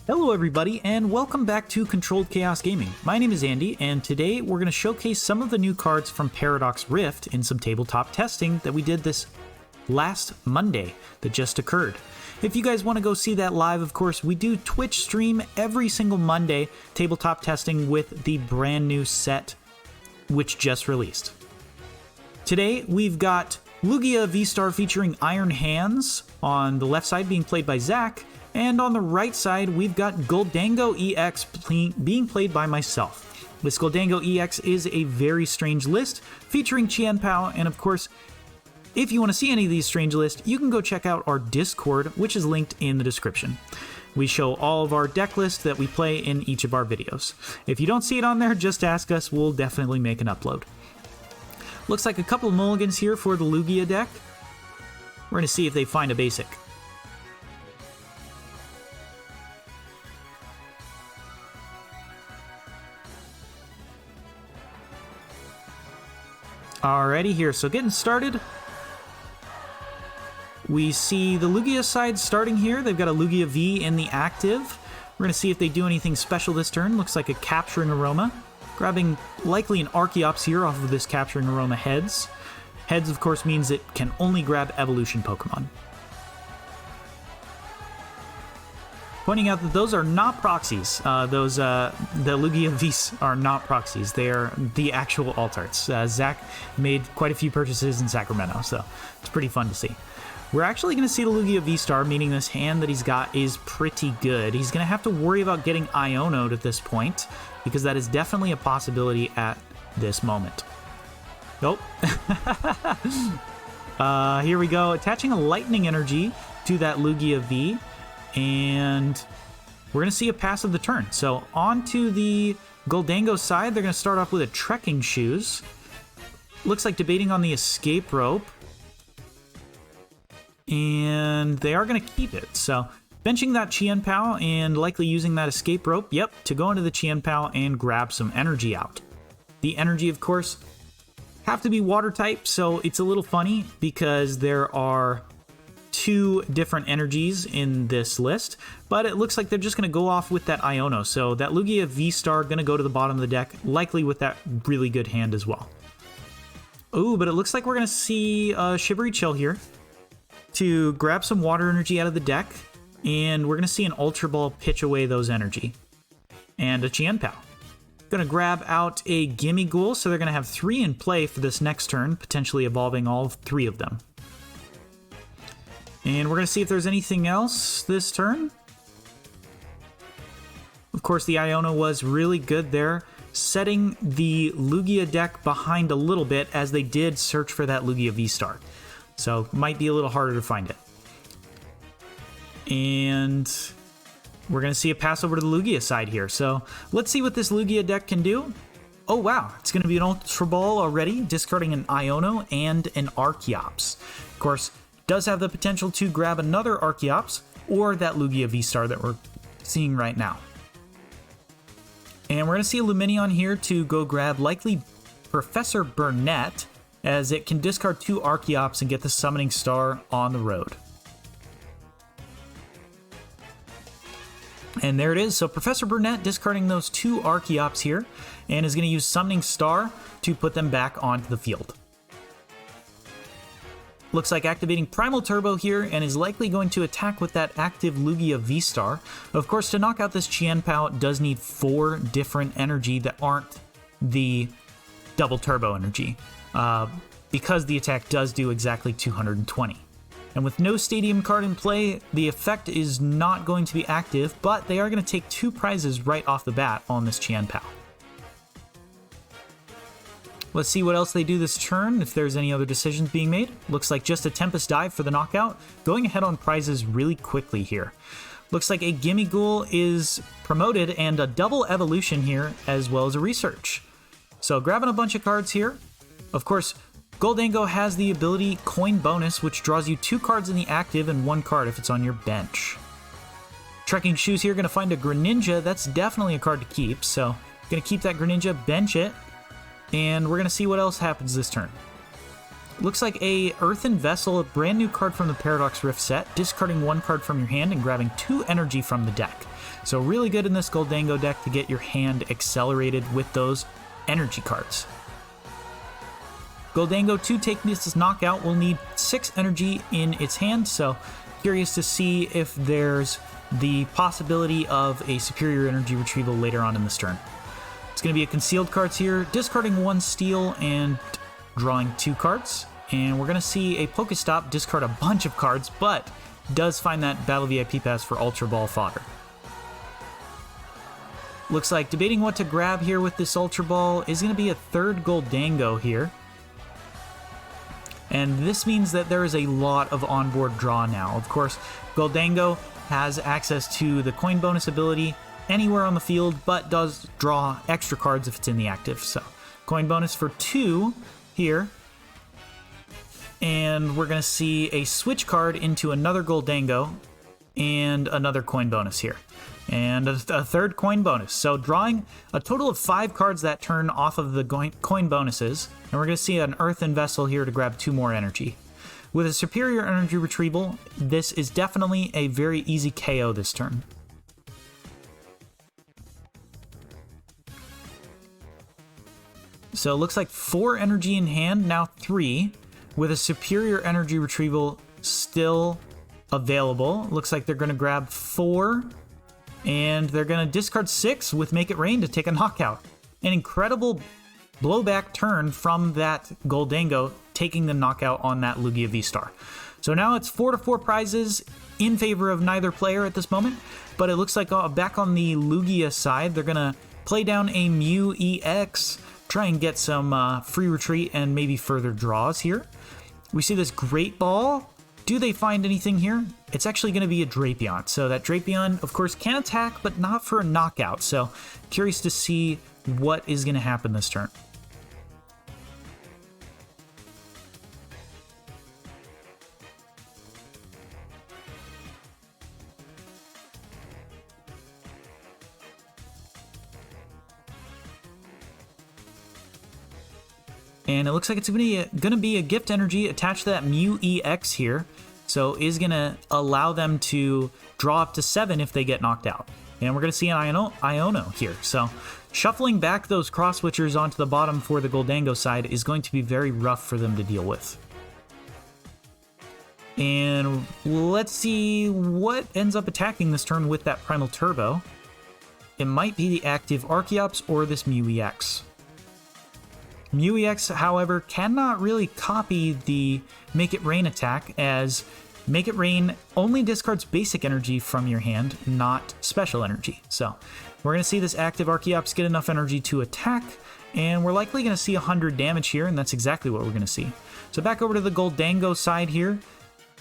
Hello everybody, and welcome back to Controlled Chaos Gaming. My name is Andy, and today we're going to showcase some of the new cards from Paradox Rift in some tabletop testing that we did this last Monday that just occurred. If you guys want to go see that live, of course, we do Twitch stream every single Monday, tabletop testing with the brand new set, which just released. Today, we've got Lugia VSTAR featuring Iron Hands on the left side being played by Zach, and on the right side, we've got Gholdengo EX being played by myself. This Gholdengo EX is a very strange list featuring Qianpao, and of course, if you want to see any of these strange lists, you can go check out our Discord, which is linked in the description. We show all of our deck lists that we play in each of our videos. If you don't see it on there, just ask us, we'll definitely make an upload. Looks like a couple of mulligans here for the Lugia deck. We're going to see if they find a basic. Alrighty here, so getting started. We see the Lugia side starting here. They've got a Lugia V in the active. We're going to see if they do anything special this turn. Looks like a Capturing Aroma. Grabbing likely an Archeops here off of this Capturing Aroma heads. Heads, of course, means it can only grab evolution Pokemon. Pointing out that those are not proxies. The Lugia Vs are not proxies. They are the actual alt-arts. Zach made quite a few purchases in Sacramento, so it's pretty fun to see. We're actually going to see the Lugia VSTAR, meaning this hand that he's got is pretty good. He's going to have to worry about getting Iono'd at this point, because that is definitely a possibility at this moment. Nope. Here we go. Attaching a Lightning Energy to that Lugia V. And we're going to see a pass of the turn. So on to the Gholdengo side, they're going to start off with a Trekking Shoes. Looks like debating on the Escape Rope. And they are going to keep it. So benching that Qianpao and likely using that Escape Rope, yep, to go into the Qianpao and grab some energy out. The energy, of course, have to be water type, so it's a little funny because there are two different energies in this list, but it looks like they're just going to go off with that Iono. So that Lugia VSTAR going to go to the bottom of the deck, likely with that really good hand as well. Ooh, but it looks like we're going to see Shivery Chill here to grab some water energy out of the deck, and we're going to see an Ultra Ball pitch away those energy. And a Qianpao. Going to grab out a Gimme Ghoul, so they're going to have 3 in play for this next turn, potentially evolving all 3 of them. And we're going to see if there's anything else this turn. Of course, the Iono was really good there, setting the Lugia deck behind a little bit as they did search for that Lugia VSTAR. So, might be a little harder to find it. And we're going to see a pass over to the Lugia side here. So, let's see what this Lugia deck can do. Oh, wow. It's going to be an Ultra Ball already, discarding an Iono and an Archeops. Of course, does have the potential to grab another Archeops or that Lugia VSTAR that we're seeing right now. And we're going to see a Luminion here to go grab likely Professor Burnett, as it can discard 2 Archeops and get the Summoning Star on the road. And there it is. So Professor Burnett discarding those 2 Archeops here and is going to use Summoning Star to put them back onto the field. Looks like activating Primal Turbo here and is likely going to attack with that active Lugia VSTAR. Of course, to knock out this Qianpao, it does need 4 different energy that aren't the double turbo energy, because the attack does do exactly 220. And with no Stadium card in play, the effect is not going to be active, but they are going to take 2 prizes right off the bat on this Qianpao. Let's see what else they do this turn, if there's any other decisions being made. Looks like just a Tempest Dive for the knockout, going ahead on prizes really quickly here. Looks like a Gimme Ghoul is promoted and a double evolution here, as well as a research. So grabbing a bunch of cards here. Of course, Gholdengo has the ability Coin Bonus, which draws you 2 cards in the active and 1 card if it's on your bench. Trekking Shoes here, going to find a Greninja. That's definitely a card to keep, so going to keep that Greninja, bench it, and we're going to see what else happens this turn. Looks like a Earthen Vessel, a brand new card from the Paradox Rift set, discarding 1 card from your hand and grabbing 2 energy from the deck. So really good in this Gholdengo deck to get your hand accelerated with those energy cards. Gholdengo, to take this knockout, will need 6 energy in its hand, so curious to see if there's the possibility of a superior energy retrieval later on in this turn. It's going to be a concealed cards here, discarding 1 steel and drawing 2 cards. And we're going to see a Pokestop discard a bunch of cards, but does find that Battle VIP pass for Ultra Ball fodder. Looks like debating what to grab here with this Ultra Ball is going to be a 3rd Gholdengo here. And this means that there is a lot of onboard draw now. Of course, Gholdengo has access to the coin bonus ability anywhere on the field, but does draw extra cards if it's in the active. So, coin bonus for 2 here. And we're going to see a switch card into another Gholdengo and another coin bonus here. And a 3rd coin bonus. So drawing a total of 5 cards that turn off of the coin bonuses. And we're going to see an Earthen Vessel here to grab 2 more energy. With a superior energy retrieval, this is definitely a very easy KO this turn. So it looks like 4 energy in hand, now 3. With a superior energy retrieval still available. Looks like they're going to grab 4. And they're going to discard 6 with Make It Rain to take a knockout. An incredible blowback turn from that Gholdengo, taking the knockout on that Lugia VSTAR. So now it's 4-4 prizes in favor of neither player at this moment. But it looks like back on the Lugia side, they're going to play down a Mew EX, try and get some free retreat and maybe further draws here. We see this Great Ball. Do they find anything here? It's actually going to be a Drapion. So that Drapion, of course, can attack, but not for a knockout. So curious to see what is going to happen this turn. And it looks like it's going to be a gift energy attached to that Mew EX here. So is going to allow them to draw up to 7 if they get knocked out. And we're going to see an Iono here. So shuffling back those cross switchers onto the bottom for the Gholdengo side is going to be very rough for them to deal with. And let's see what ends up attacking this turn with that Primal Turbo. It might be the active Archeops or this Mew EX. Mew EX, however, cannot really copy the Make It Rain attack, as Make It Rain only discards basic energy from your hand, not special energy. So we're going to see this active Archeops get enough energy to attack, and we're likely going to see 100 damage here, and that's exactly what we're going to see. So back over to the Gholdengo side here.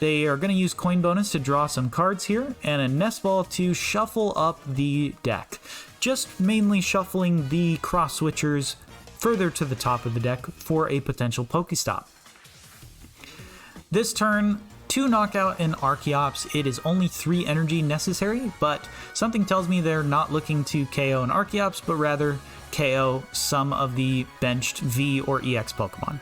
They are going to use coin bonus to draw some cards here, and a Nest Ball to shuffle up the deck. Just mainly shuffling the cross switchers further to the top of the deck for a potential Pokestop. This turn, 2 knockout in Archeops. It is only 3 energy necessary, but something tells me they're not looking to KO an Archeops, but rather KO some of the benched V or EX Pokemon.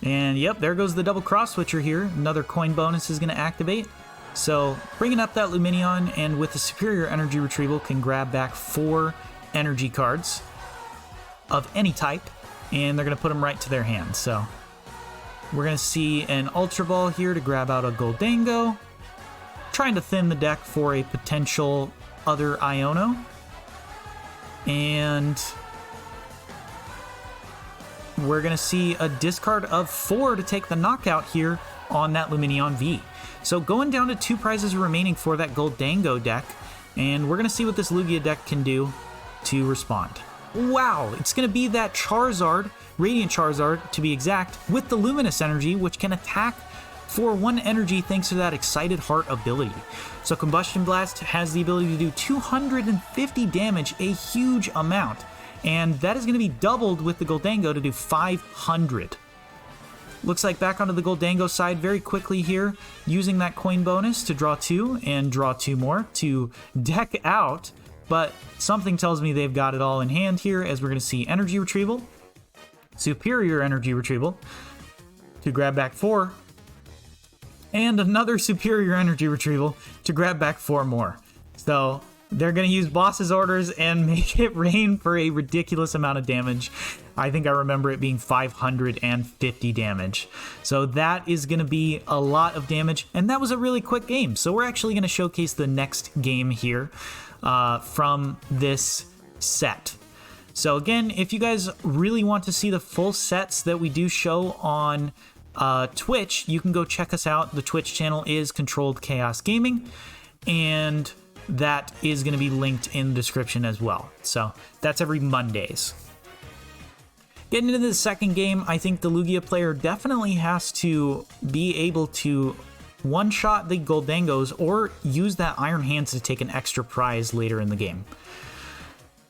And yep, there goes the double cross switcher here. Another coin bonus is going to activate. So bringing up that Lumineon, and with the superior energy retrieval can grab back 4 energy cards of any type, and they're going to put them right to their hand. So we're going to see an Ultra Ball here to grab out a Gholdengo, trying to thin the deck for a potential other Iono. And we're going to see a discard of 4 to take the knockout here on that Lumineon V. So going down to 2 prizes remaining for that Gholdengo deck, and we're going to see what this Lugia deck can do to respond. Wow, it's going to be that Charizard, Radiant Charizard to be exact, with the Luminous Energy, which can attack for 1 energy thanks to that Excited Heart ability. So Combustion Blast has the ability to do 250 damage, a huge amount, and that is going to be doubled with the Gholdengo to do 500. Looks like back onto the Gholdengo side very quickly here, using that coin bonus to draw 2 and draw 2 more to deck out. But something tells me they've got it all in hand here, as we're going to see energy retrieval, superior energy retrieval, to grab back 4. And another superior energy retrieval to grab back 4 more. So they're going to use boss's orders and make it rain for a ridiculous amount of damage. I think I remember it being 550 damage. So that is going to be a lot of damage. And that was a really quick game. So we're actually going to showcase the next game here from this set. So again, if you guys really want to see the full sets that we do show on Twitch, you can go check us out. The Twitch channel is Controlled Chaos Gaming, and that is going to be linked in the description as well. So that's every Mondays. Getting into the second game, I think the Lugia player definitely has to be able to one-shot the Gholdengos or use that Iron Hands to take an extra prize later in the game.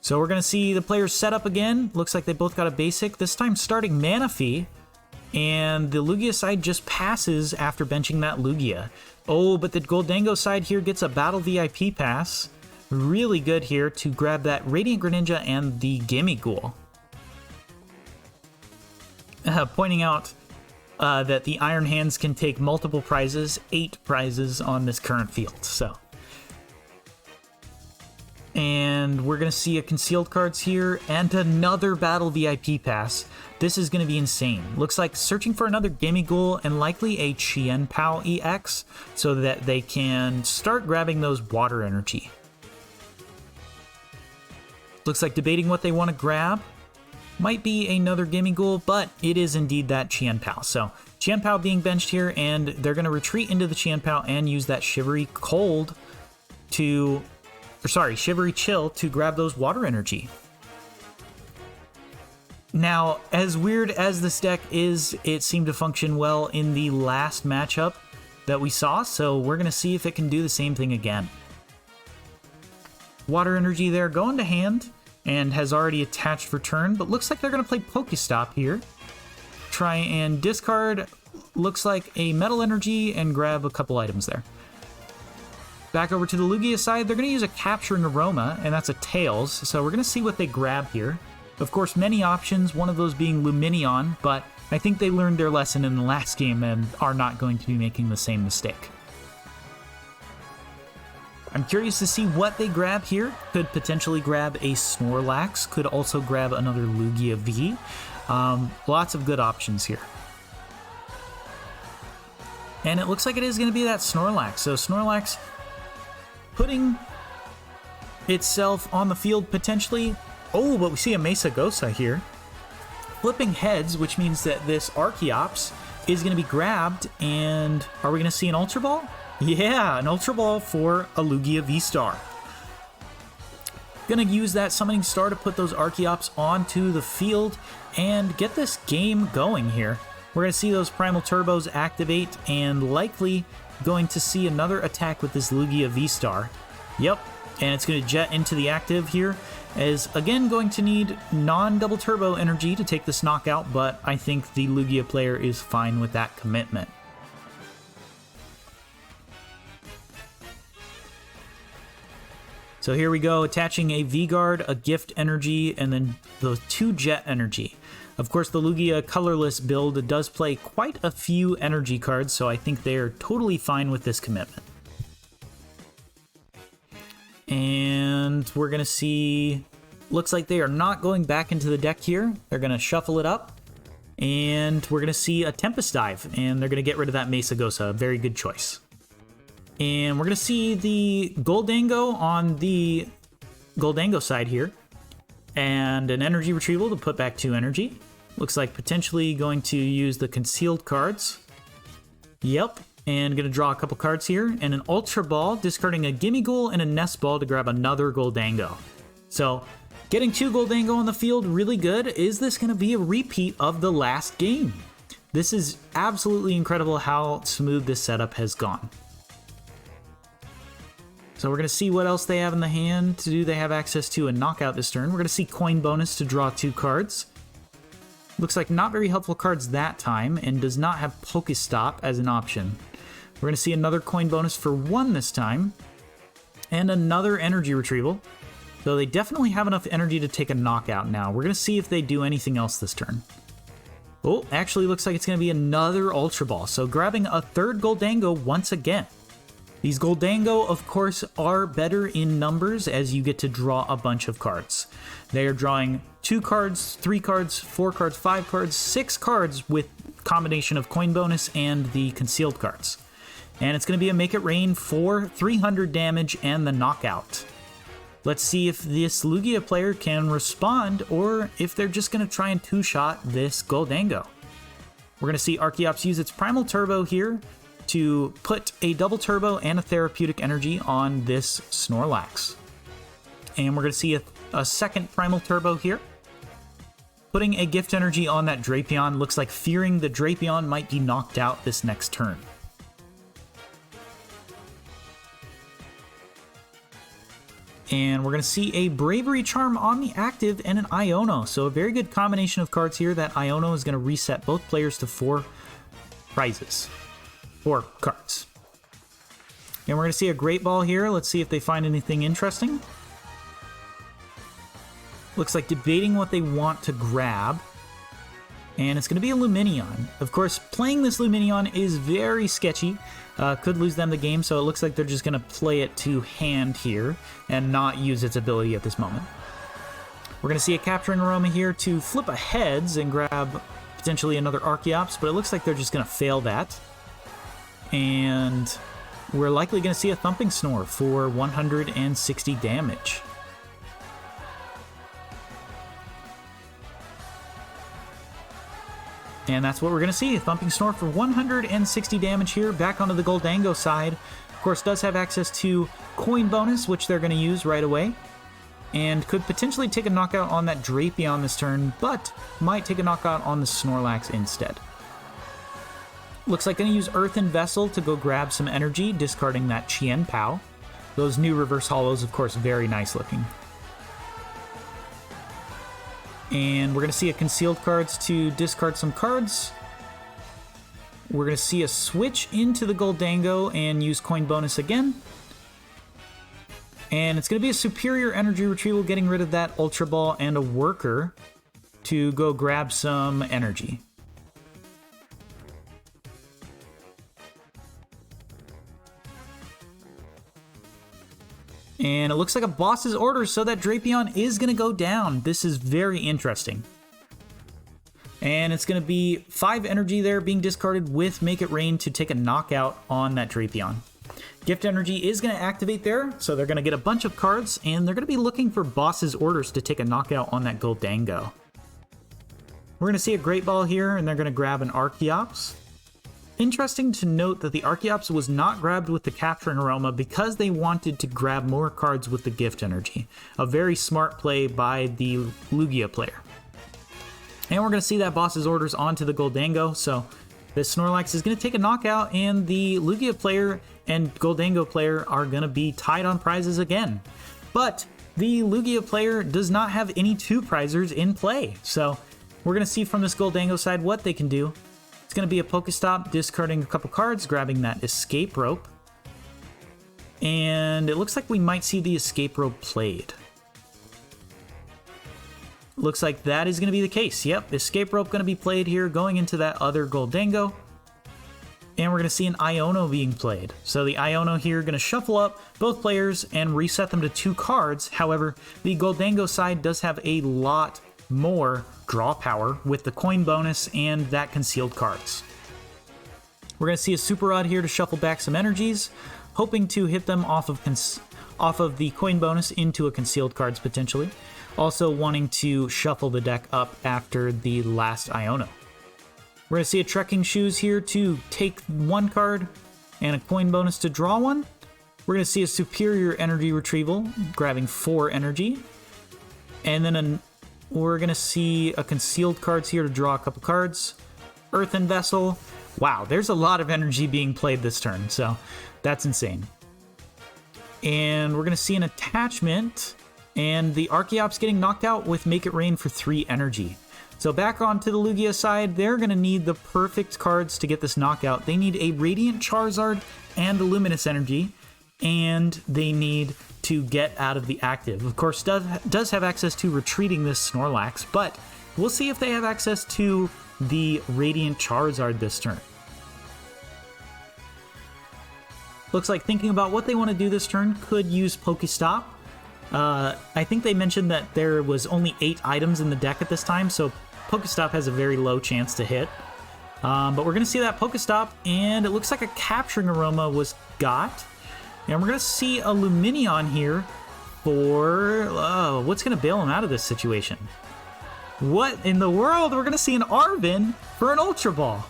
So we're going to see the players set up again. Looks like they both got a basic, this time starting Manaphy. And the Lugia side just passes after benching that Lugia. Oh, but the Gholdengo side here gets a Battle VIP pass. Really good here to grab that Radiant Greninja and the Gimme Ghoul. Pointing out that the Iron Hands can take multiple prizes, 8 prizes on this current field. So, and we're going to see a concealed cards here and another Battle VIP pass. This is going to be insane. Looks like searching for another Gimme Ghoul and likely a Chien Pao EX so that they can start grabbing those water energy. Looks like debating what they want to grab. Might be another Gimme Ghoul, but it is indeed that Chien Pao. So Chien Pao being benched here, and they're going to retreat into the Chien Pao and use that Shivery Chill to grab those water energy. Now, as weird as this deck is, it seemed to function well in the last matchup that we saw, so we're going to see if it can do the same thing again. Water energy there going to hand, and has already attached for turn, but looks like they're going to play Pokestop here. Try and discard, looks like a Metal Energy, and grab a couple items there. Back over to the Lugia side, they're going to use a Capturing Aroma, and that's a Tails, so we're going to see what they grab here. Of course, many options, one of those being Luminion, but I think they learned their lesson in the last game and are not going to be making the same mistake. I'm curious to see what they grab here. Could potentially grab a Snorlax, could also grab another Lugia V. Lots of good options here. And it looks like it is going to be that Snorlax. So Snorlax putting itself on the field potentially. Oh, but we see a Mesagosa here. Flipping heads, which means that this Archeops is going to be grabbed. And are we going to see an Ultra Ball? Yeah, an Ultra Ball for a Lugia VSTAR. Gonna use that Summoning Star to put those Archeops onto the field and get this game going here. We're gonna see those Primal Turbos activate and likely going to see another attack with this Lugia VSTAR. Yep, and it's gonna jet into the active here. Is again going to need non-double turbo energy to take this knockout, but I think the Lugia player is fine with that commitment. So here we go, attaching a V-Guard, a Gift Energy, and then the 2 Jet Energy. Of course, the Lugia colorless build does play quite a few energy cards, so I think they're totally fine with this commitment. And we're going to see, looks like they are not going back into the deck here. They're going to shuffle it up, and we're going to see a Tempest Dive, and they're going to get rid of that Mesagosa. Very good choice. And we're going to see the Gholdengo on the Gholdengo side here. And an energy retrieval to put back 2 energy. Looks like potentially going to use the concealed cards. Yep. And going to draw a couple cards here. And an Ultra Ball, discarding a Gimme Ghoul and a Nest Ball to grab another Gholdengo. So, getting 2 Gholdengo on the field, really good. Is this going to be a repeat of the last game? This is absolutely incredible how smooth this setup has gone. So we're going to see what else they have in the hand. Do they have access to a knockout this turn? We're going to see coin bonus to draw 2 cards. Looks like not very helpful cards that time, and does not have Pokestop as an option. We're going to see another coin bonus for 1 this time, and another energy retrieval. So they definitely have enough energy to take a knockout now. We're going to see if they do anything else this turn. Oh, actually looks like it's going to be another Ultra Ball. So grabbing a third Gholdengo once again. These Gholdengo, of course, are better in numbers as you get to draw a bunch of cards. They are drawing 2 cards, 3 cards, 4 cards, 5 cards, 6 cards with combination of coin bonus and the concealed cards. And it's going to be a Make It Rain for 300 damage and the knockout. Let's see if this Lugia player can respond or if they're just going to try and two-shot this Gholdengo. We're going to see Archeops use its Primal Turbo here to put a double turbo and a therapeutic energy on this Snorlax. And we're going to see a second Primal Turbo here. Putting a gift energy on that Drapion, looks like fearing the Drapion might be knocked out this next turn. And we're going to see a Bravery Charm on the active and an Iono. So a very good combination of cards here. That Iono is going to reset both players to 4 prizes. 4 cards. And we're going to see a Great Ball here. Let's see if they find anything interesting. Looks like debating what they want to grab. And it's going to be a Lumineon. Of course, playing this Lumineon is very sketchy. Could lose them the game, so it looks like they're just going to play it to hand here and not use its ability at this moment. We're going to see a Capturing Aroma here to flip a Heads and grab potentially another Archeops, but it looks like they're just going to fail that. And we're likely going to see a Thumping Snore for 160 damage. And that's what we're going to see, a Thumping Snore for 160 damage here, back onto the Gholdengo side. Of course, does have access to coin bonus, which they're going to use right away. And could potentially take a knockout on that Drapion this turn, but might take a knockout on the Snorlax instead. Looks like going to use Earthen Vessel to go grab some energy, discarding that Chien Pao. Those new reverse hollows, of course, very nice looking. And we're going to see a Concealed Cards to discard some cards. We're going to see a switch into the Gholdengo and use coin bonus again. And it's going to be a Superior Energy Retrieval, getting rid of that Ultra Ball and a Worker to go grab some energy. And it looks like a boss's order, so that Drapion is going to go down. This is very interesting. And it's going to be 5 energy there being discarded with Make It Rain to take a knockout on that Drapion. Gift energy is going to activate there, so they're going to get a bunch of cards, and they're going to be looking for boss's orders to take a knockout on that Gholdengo. We're going to see a Great Ball here, and they're going to grab an Archeops. Interesting to note that the Archeops was not grabbed with the Capturing Aroma because they wanted to grab more cards with the gift energy. A very smart play by the Lugia player. And we're going to see that boss's orders onto the Gholdengo, so this Snorlax is going to take a knockout, and the Lugia player and Gholdengo player are going to be tied on prizes again. But the Lugia player does not have any 2-prizers in play, so we're going to see from this Gholdengo side what they can do. It's going to be a Pokestop, discarding a couple cards, grabbing that Escape Rope. And it looks like we might see the Escape Rope played. Looks like that is going to be the case. Yep, Escape Rope going to be played here, going into that other Gholdengo. And we're going to see an Iono being played. So the Iono here going to shuffle up both players and reset them to 2 cards. However, the Gholdengo side does have a lot more draw power with the coin bonus and that concealed cards. We're going to see a Super Rod here to shuffle back some energies, hoping to hit them off of the coin bonus into a concealed cards potentially. Also wanting to shuffle the deck up after the last Iono. We're going to see a Trekking Shoes here to take 1 card and a coin bonus to draw 1. We're going to see a Superior Energy Retrieval, grabbing 4 energy. And then we're going to see a Concealed Cards here to draw a couple cards. Earthen Vessel. Wow, there's a lot of energy being played this turn, so that's insane. And we're going to see an attachment, and the Archeops getting knocked out with Make It Rain for 3 energy. So back onto the Lugia side, they're going to need the perfect cards to get this knockout. They need a Radiant Charizard and a Luminous Energy, and they need to get out of the active. Of course, does have access to retreating this Snorlax, but we'll see if they have access to the Radiant Charizard this turn. Looks like thinking about what they want to do this turn could use Pokestop. I think they mentioned that there was only 8 items in the deck at this time, so Pokestop has a very low chance to hit. But we're going to see that Pokestop, and it looks like a Capturing Aroma was got. And we're going to see a Lumineon here for... what's going to bail him out of this situation? What in the world? We're going to see an Arven for an Ultra Ball.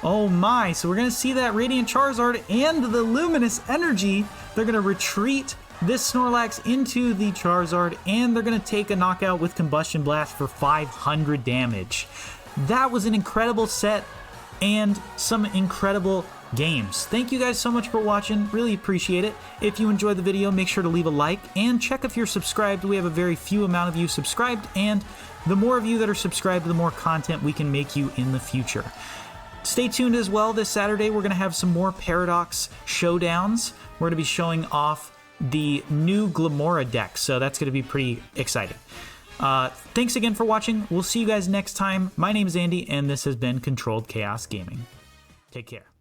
Oh my, so we're going to see that Radiant Charizard and the Luminous Energy. They're going to retreat this Snorlax into the Charizard, and they're going to take a knockout with Combustion Blast for 500 damage. That was an incredible set and some incredible games. Thank you guys so much for watching. Really appreciate it. If you enjoyed the video, make sure to leave a like and check if you're subscribed. We have a very few amount of you subscribed, and the more of you that are subscribed, the more content we can make you in the future. Stay tuned as well. This Saturday, we're going to have some more Paradox showdowns. We're going to be showing off the new Glamora deck, so that's going to be pretty exciting. Thanks again for watching. We'll see you guys next time. My name is Andy, and this has been Controlled Chaos Gaming. Take care.